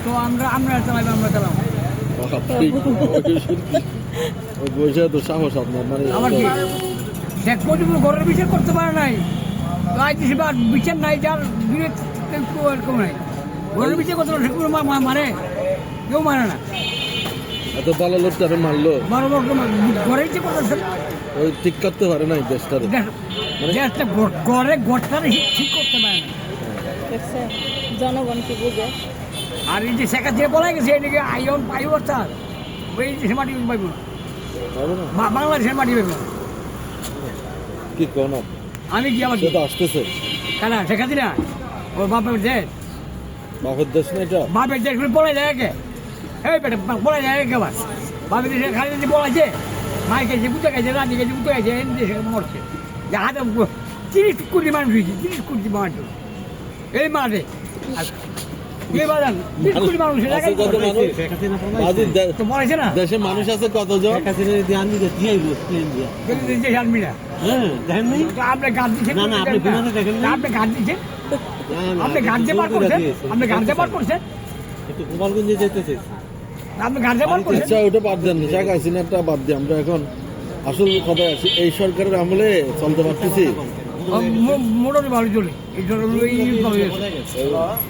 তো আমরা চালাইবো, আমরা চালাবো। বসে তো সাহস আপনার মানে আমার কি শেখ মুজিবুর ঘরের বিচার করতে পারে নাই, বিচার নাই, যার বিবেক এরকম নাই, ঘরের বিচার করতে পারে, শেখ মুজিবুর মারে, কেউ মারে না। এত ভালো লোকটারে মারলো, ঘরের যে কথা ওই ঠিক করতে পারে নাই দেশটারে, ঘরে ঘরটারে ঠিক করতে পারে না। জনগণ কি বুঝে? আর এই যে শেখা দিয়ে বলা গেছে এদিকে আইন পাইব, অর্থাৎ ওই দেশে মাটি পাইব না, বাংলাদেশের মাটি পাইব না। কি কোন আমি কি আমার তো আসতেছে কেন শেখা দিনা ওর বাপের দেশ, বাপের দেশ না এটা, বাপের দেশ বলে যায় কে, এই পেটে বলা যায় কে, বাস বাপের দেশে খালি যদি বলাছে, মাই গেছে বুঝে গেছে, রাজি গেছে বুঝে গেছে, এই দেশে মরছে, যে হাতে 30 কোটি মানুষ হয়েছে, 30 কোটি মানুষ এই মাঠে। দেশে মানুষ আছে কতজন? আপনি গাছ দিচ্ছেন, আপনি গাছ দিচ্ছেন, আপনি গাছ বার করছেন, আপনি গাছ বার করছেন, আপনি গাছ বার করছেন। আচ্ছা ওটা বাদ দেন, শেখ হাসিনাটা বাদ দিয়ে আমরা এখন আসল কথায় আছি। এই সরকারের আমলে চলতে পারতেছি মোটামুটি ভালো চলে, এই